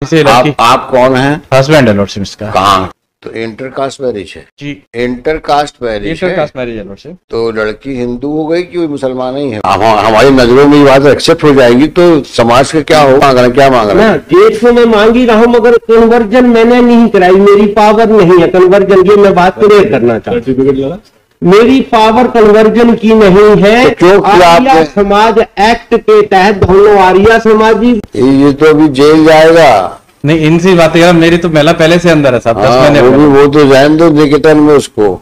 आप कौन हैं? हस्बैंड है लॉर्डशिप इसका। कहाँ? तो इंटर कास्ट मैरिज है जी, इंटर कास्ट मैरिज है। कास्ट मैरिज है लॉर्डशिप। तो लड़की हिंदू हो गई कि मुसलमान ही है? हमारी नजरों में ये बात एक्सेप्ट हो जाएगी तो समाज का क्या हो? क्या मांग रहा है? डेट को मैं मांग ही रहा हूँ, मगर कन्वर्जन मैंने नहीं कराई, मेरी पावर नहीं है कन्वर्जन। ये मैं बात क्लियर करना चाहती हूँ, मेरी पावर कन्वर्जन की नहीं है। तो क्यों किया आर्या समाज एक्ट के तहत दोनों आर्या समाजी, ये तो अभी जेल जाएगा। नहीं, इनसे बातें कर, मेरी तो महिला पहले से अंदर है साहब। 10 महीने वो तो जान दो निकेतन में उसको।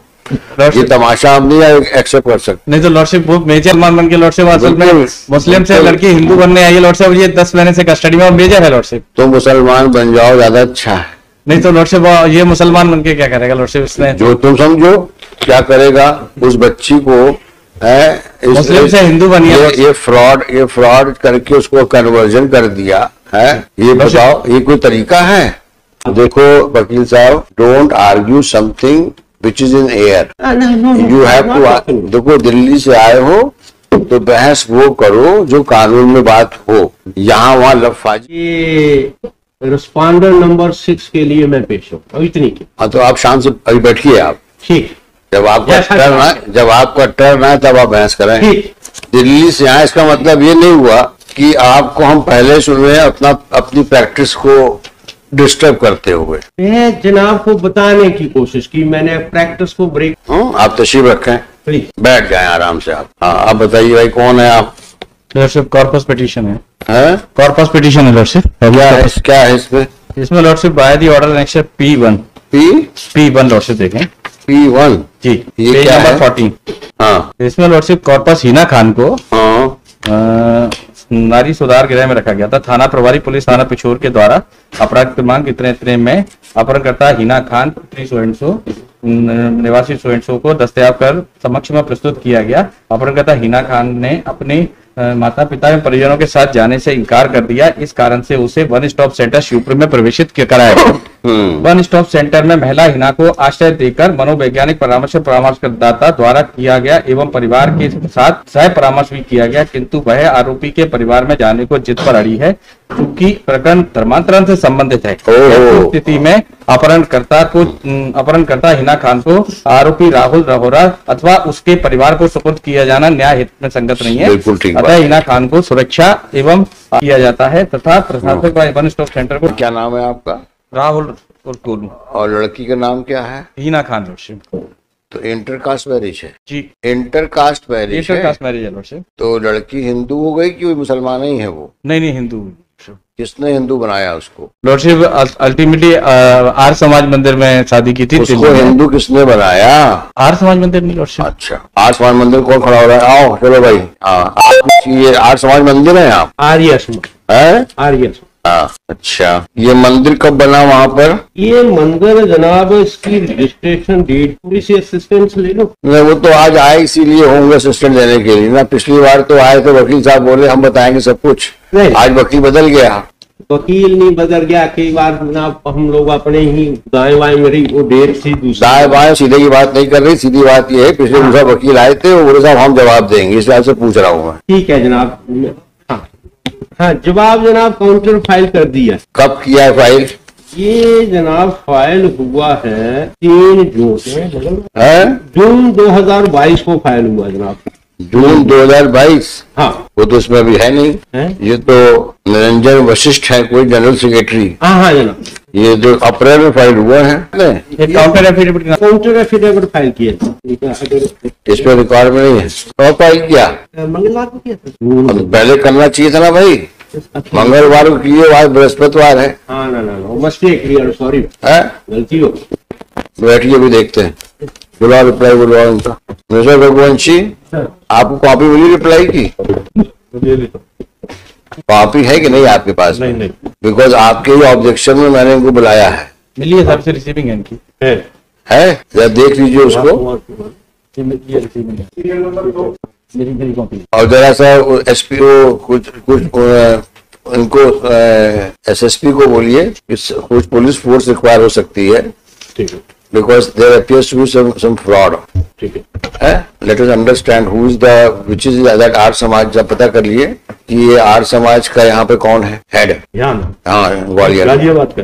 ये तमाशा हम नहीं एक्सेप्ट कर सकते। नहीं तो लॉर्डशिप वो मेजर मान बन के लॉर्डशिप असल में मुस्लिम से लड़की हिंदू बनने आई है लॉर्डशिप। ये 10 महीने से कस्टडी में मेजर है लॉर्डशिप। तो मुसलमान बन जाओ, ज्यादा अच्छा है। नहीं तो लॉर्डशिप ये मुसलमान बन के क्या करेगा लॉर्डशिप? इसने जो तुम समझो क्या करेगा उस बच्ची को है, मुस्लिम से हिंदू बनी है। ये फ्रॉड करके उसको कन्वर्जन कर दिया है। ये बताओ ये कोई तरीका है? देखो वकील साहब, don't argue something which is in air. You have to. देखो दिल्ली से आए हो तो बहस वो करो जो कानून में बात हो, यहाँ वहाँ लफाजी। रिस्पॉन्डर नंबर 6 के लिए मैं पेश हूँ, इतनी की। हाँ तो आप शाम से अभी बैठिए आप। ठीक, जब आपका टर्न आए तब आप बहस करें। दिल्ली से आए इसका मतलब ये नहीं हुआ कि आपको हम पहले सुन रहे हैं अपनी प्रैक्टिस को डिस्टर्ब करते हुए। जनाब को बताने की कोशिश की मैंने, प्रैक्टिस को ब्रेक। आप तशरीफ रखें, प्लीज बैठ जाएं आराम से आप। हाँ आप बताइए भाई, कौन है आप? लॉर्डशिप कॉर्पस पिटीशन है। कॉर्पस पिटीशन है लॉर्डशिप। क्या है इसमें? इसमें lordship by the order next P1 lordship देखें। P1 जी, ये क्या नंबर है? 14। हाँ इसमें लॉर्डशिप कॉर्पस हिना खान को हाँ नारी सुधार गृह में रखा गया था। थाना प्रभारी पुलिस थाना पिछोर के द्वारा अपराध क्रमांक इतने में अपहरणकर्ता हिना खान पुत्री सोएंसो निवासी सोएंसो को दस्तयाब कर समक्ष में प्रस्तुत किया गया। अपहरणकर्ता हिना खान ने अपने माता पिता एवं परिजनों के साथ जाने से इनकार कर दिया। इस कारण से उसे वन स्टॉप सेंटर शिवपुर में प्रवेशित कराया। वन स्टॉप सेंटर में महिला हिना को आश्रय देकर मनोवैज्ञानिक परामर्शदाता द्वारा किया गया एवं परिवार के साथ सह परामर्श भी किया गया, किंतु वह आरोपी के परिवार में जाने को जिद पर अड़ी है क्योंकि प्रकरण धर्मांतरण से संबंधित है। स्थिति में अपहरणकर्ता हिना खान को आरोपी राहुल रहोरा अथवा उसके परिवार को सुपुर्द किया जाना न्याय हित में संगत नहीं है। अतः हिना खान को सुरक्षा एवं किया जाता है तथा प्रशासक वन स्टॉप सेंटर को। क्या नाम है आपका? राहुल और कोलू। और लड़की का नाम क्या है? हिना खान लॉर्डशिप। तो इंटर कास्ट मैरिज है जी, इंटर कास्ट मैरिज है लॉर्डशिप। तो लड़की हिंदू हो गई कि मुसलमान ही है वो? नहीं हिंदू। किसने हिंदू बनाया उसको? लॉर्डशिप अल्टीमेटली आर्य समाज मंदिर में शादी की थी। उसको हिंदू किसने बनाया? आर्य समाज मंदिर नहीं लॉर्डशिप। अच्छा, आर्य समाज मंदिर कौन खड़ा हो रहा है? आओ चलो भाई। ये आर्य समाज मंदिर है आप? आर्य समाज। आर्य। अच्छा, ये मंदिर कब बना वहाँ पर? ये मंदिर जनाब इसकी रजिस्ट्रेशन डेट पुलिस असिस्टेंट ले लो। नहीं वो तो आज आए इसीलिए होंगे असिस्टेंट देने के लिए ना। पिछली बार तो आए तो वकील साहब बोले हम बताएंगे सब कुछ। आज वकील बदल गया। वकील नहीं बदल गया, कई बार जनाब हम लोग अपने ही दाएं बाएं मेरी वो डेट थी। दाएं बाएं सीधे की बात नहीं कर रही, सीधी बात ये है पिछले दूसरा वकील आए थे वो बोले साहब हम जवाब देंगे, इस वजह से पूछ रहा हूँ मैं। ठीक है जनाब। हाँ जवाब जनाब काउंटर फाइल कर दिया। कब किया है फाइल? ये जनाब फाइल हुआ है 3 जून 2022 को फाइल हुआ जनाब। जून 2022? हाँ वो तो इसमें अभी है नहीं है? ये तो निरंजन वशिष्ठ है कोई जनरल सेक्रेटरी। हाँ जनाब, ये जो अप्रैल में फाइल हुआ है काउंटर एफिडेविट फाइल किया। इस पे रिकॉर्ड में नहीं है। कब फाइल किया? मंगलवार को किया था। पहले करना चाहिए था ना भाई। मंगलवार को किए, आज बृहस्पतिवार है। हाँ ना मिस्टेक, सॉरी गलती हो। बैठिए अभी देखते हैं। बुलाओ रिप्लाई बुलाओ इनका। मिस्टर रघुवंशी आपको कॉपी मिली रिप्लाई की? कॉपी है कि नहीं आपके पास? नहीं। बिकॉज आपके ही ऑब्जेक्शन में मैंने इनको बुलाया है। मिली है सबसे रिसीविंग है इनकी। है जरा देख लीजिए उसको। और जरा सा एसपी को कुछ इनको एसएसपी को बोलिए कुछ पुलिस फोर्स रिक्वायर हो सकती है। ठीक है। Because there appears to be some fraud. ठीक है। Let us understand who is the which is that Arya Samaj. जब पता कर लिए कि ये आर्य समाज का यहाँ पे कौन है हेड। हाँ ग्वालियर गाजियाबाद का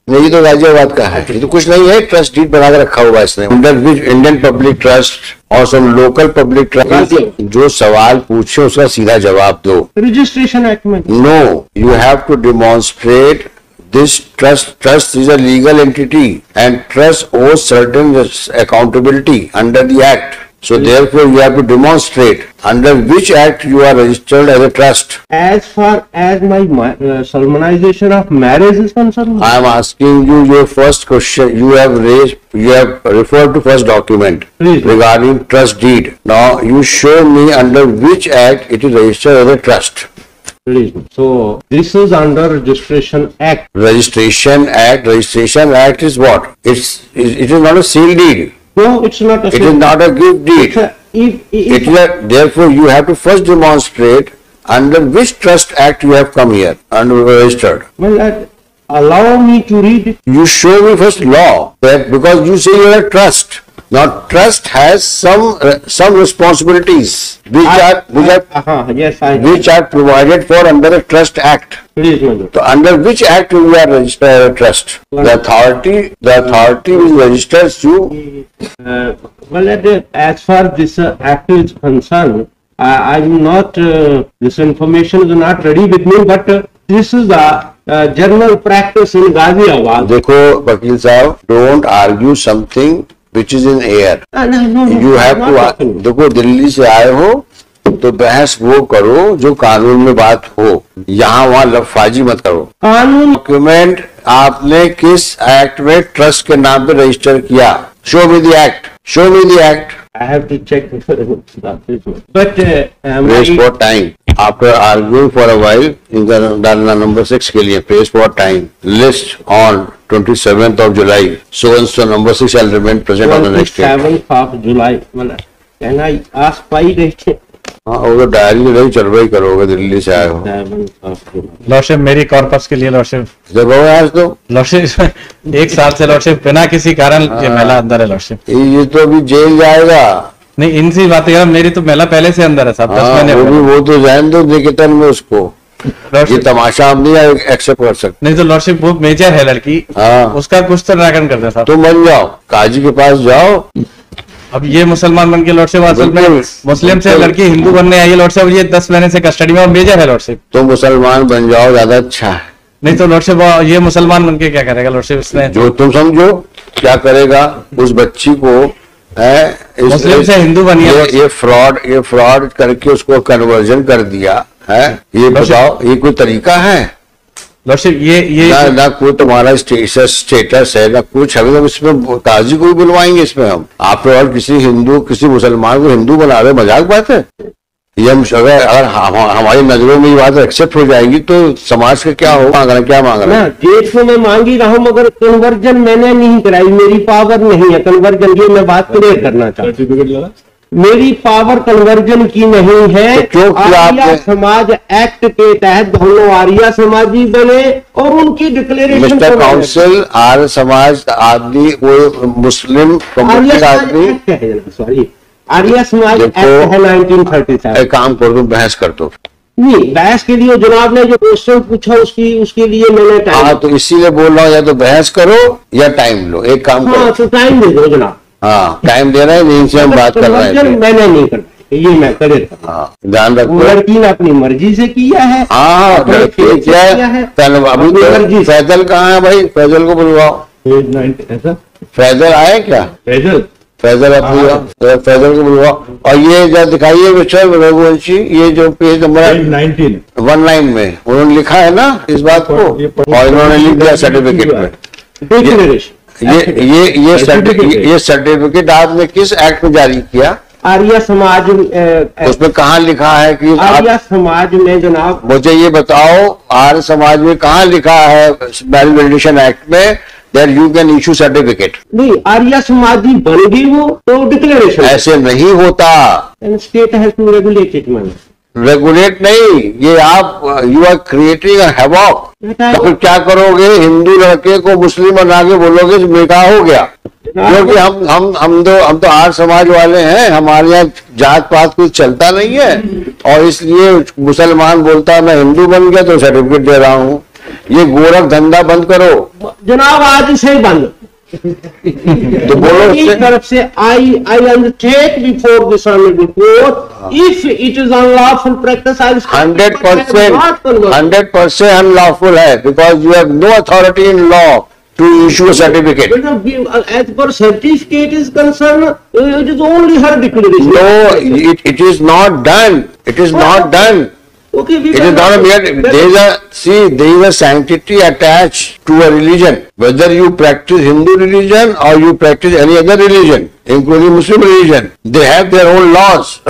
नहीं, तो गाजियाबाद का है। ये तो कुछ नहीं है, ट्रस्ट डीड बना के रखा हुआ है इसने। Under which Indian public trust और सम लोकल पब्लिक ट्रस्ट। जो सवाल पूछे उसका सीधा जवाब दो। रजिस्ट्रेशन एक्ट में no, you have to demonstrate this trust is a legal entity and trust owes certain accountability under the act. So therefore you have to demonstrate under which act you are registered as a trust. As far as my solemnization of marriage is concerned, I am asking you your first question. You have referred to first document regarding trust deed. Now you show me under which act it is registered as a trust. So this is under Registration Act. Registration Act is what? It is not a seal deed. No, it's not. It is not a gift deed. Therefore, you have to first demonstrate under which trust act you have come here and registered. Well, allow me to read it. You show me first law, because you say you are a trust. Now, trust has some responsibilities which are provided for under the Trust Act. So, under which act you are registered as a trust? The authority which registers you. As far as this act is concerned, I'm not. This information is not ready with me, but this is the general practice in Ghaziabad. देखो वकील साहब, don't argue something which is in air. No, you have to. देखो दिल्ली से आए हो तो बहस वो करो जो कानून में बात हो, यहाँ वहाँ लफाजी मत करो। कानून डॉक्यूमेंट आपने किस एक्ट में ट्रस्ट के नाम पे रजिस्टर किया? Show me the act. I have to check but praise for time after arguing for a while in the number 6 के लिए praise for time list on 27th of July so and so number 6 shall remain present on the next day. 27th of July can I ask why they हाँ वो तो diary में नहीं चल रही करोगे, दिल्ली से आए हो। लॉर्डशिप मेरी कॉर्पस के लिए लॉर्डशिप जब आज तो लॉर्डशिप 1 साल से लॉर्डशिप बिना किसी कारण ये महिला अंदर है लॉर्डशिप। ये तो अभी जेल जाएगा। नहीं इनसी बात है, मेरी तो महिला पहले से अंदर है साहब। 10 महीने वो तो जान दो निकेतन में उसको। ये तमाशा हम नहीं एक्सेप्ट कर सकते। नहीं तो लॉर्डशिप वो मेजर है लड़की, उसका कुछ तो निराकरण कर दे साहब। तुम बन जाओ, काजी के पास जाओ। अब ये मुसलमान बन के लॉर्डशिप असल में मुस्लिम से लड़की हिंदू बनने आई है लॉर्डशिप, ये 10 महीने से कस्टडी में और मेजर है लॉर्डशिप। तो मुसलमान बन जाओ, ज्यादा अच्छा है। नहीं तो लॉर्डशिप ये मुसलमान बन के क्या करेगा लॉर्डशिप? इसने जो तुम समझो क्या करेगा उस बच्ची को है, मुस्लिम से हिंदू बनी है। ये फ्रॉड करके उसको कन्वर्जन कर दिया है। ये बताओ ये कोई तरीका है? लॉर्डशिप ये ना कोई तुम्हारा स्टेटस है ना कुछ है। मतलब इसमें काजी को भी बुलवाएंगे इसमें हम? आप और किसी मुसलमान को हिंदू बना रहे, मजाक बात है ये। अगर हमारी नजरों में ये बात एक्सेप्ट हो जाएगी तो समाज का क्या होगा? क्या मांग रहे हैं? जेठ में मैं मांग ही रहा हूँ मगर कन्वर्जन मैंने नहीं कराई, मेरी पावर नहीं है कन्वर्जन की। मैं बात क्लियर करना चाहता हूँ, मेरी पावर कन्वर्जन की नहीं है। तो आर्य समाज एक्ट के तहत दोनों आर्य समाजी बने और उनकी declaration. Mister council, Arya Samaj आदमी वो मुस्लिम आदमी सॉरी आर्य समाज एक्ट है 1937। एक काम करो तुम बहस कर दो। नहीं बहस के लिए जनाब ने जो क्वेश्चन पूछा उसके लिए मैंने टाइम। हाँ तो इसीलिए बोल रहा हूँ, या तो बहस करो या टाइम लो। एक काम करो। तो टाइम दे दो जनाब। हाँ टाइम दे रहे हैं, इनसे हम बात कर रहे हैं। मैंने नहीं करना, ये मैं करे। हाँ ध्यान रखो, लड़की ने अपनी मर्जी से किया है। हाँ लड़की क्या है? अभी तो फैजल कहाँ है भाई? फैजल को बुलवाओ। फैजल आए क्या? फैजल अपनी फैजल को बुलवाओ। और ये जो दिखाइए मिस्टर रघुवंशी, ये जो पेज नंबर 19 में उन्होंने लिखा है ना इस बात को, और इन्होंने लिख दिया सर्टिफिकेट में। ये सर्टिफिकेट आपने किस एक्ट में जारी किया? आर्य समाज उसमें कहाँ लिखा है कि आर्य समाज में जनाब? मुझे ये बताओ आर्य समाज में कहाँ लिखा है मैरिज वेरिफिकेशन एक्ट में that you can issue certificate? नहीं आर्य समाजी बन गई वो तो डिक्लेरेशन। ऐसे नहीं होता। State has to regulate it. Regulate नहीं, ये आप you are creating a havoc. तो फिर क्या करोगे? हिंदू लड़के को मुस्लिम बना के बोलोगे निकाह हो गया? क्योंकि हम तो आर्य समाज वाले हैं, हमारे यहाँ जात पात कुछ चलता नहीं है, और इसलिए मुसलमान बोलता है मैं हिंदू बन गया तो सर्टिफिकेट दे रहा हूँ। ये गोरख धंधा बंद करो जनाब, आज से ही बंद। तो बोलो इस तरफ से आई undertake before this honorable court, if it is unlawful practice, I will 100% unlawful है, because you have no authority in law to issue a certificate. As per certificate is concerned, it is only her declaration. No, it is not done. It is not done. Okay, It is not a mere, there is a sanctity attached to a religion. Whether you practice Hindu religion or you practice any other religion, including Muslim religion, they have their own laws.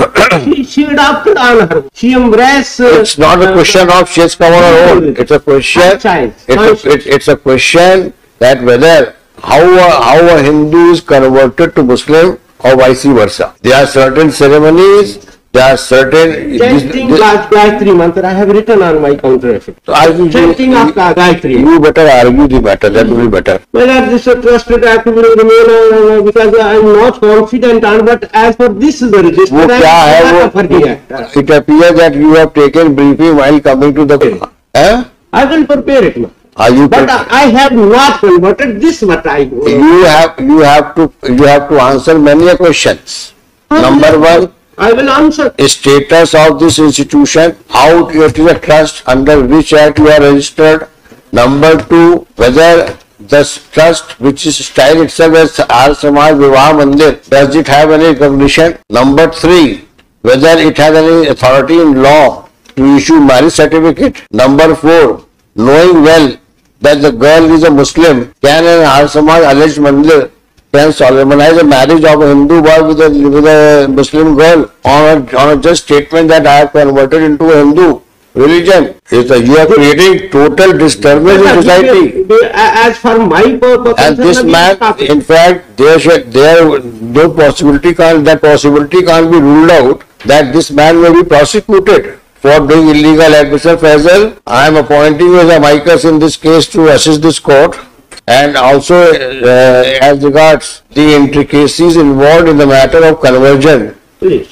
she adopted on her. She embraced. It's not a question of she has come on her own. It's a question. It's a question that whether how a Hindu is converted to Muslim or vice versa. There are certain ceremonies. There are certain chanting Gayatri mantra. I have written on my counter effort. So I think chanting of Gayatri. You better argue the matter. That will be better. My lord, this is a trusted act will remain because I am not confident on. But as for this is the register. वो क्या है वो? It appears that you have taken briefing while coming to the. I will prepare it now. Are you? But I have not converted this. What I you have to answer many questions. Number one. I will answer. Status of this institution, how it is a trust, under which act you are registered. Number two, whether the trust which is styled itself as Arya Samaj Vivah Mandir, does it have any recognition? Number three, whether it has any authority in law to issue marriage certificate. Number four, knowing well that the girl is a Muslim, can an Arya Samaj alleged Mandir can solemnize a marriage of a Hindu boy with a Muslim girl on a just statement that I have converted into a Hindu religion? You are creating total disturbance in society. As for my purpose, and this man, in fact, that possibility can't be ruled out that this man may be prosecuted for doing illegal act. Mr. Faisal, I am appointing you as a amicus in this case to assist this court. And also as regards the intricacies involved in the matter of conversion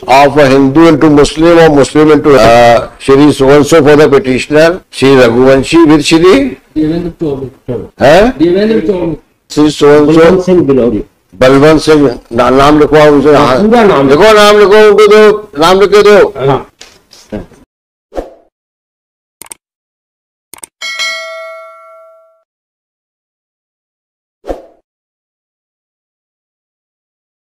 of a Hindu into Muslim or Muslim into Shri so-and-so for the petitioner, Shri Raghuvanshi with Shri Shri so-and-so Balwant Singh नाम लिखवाओ उनसे। लिखो नाम लिखो, उनको दो नाम लिख के दो।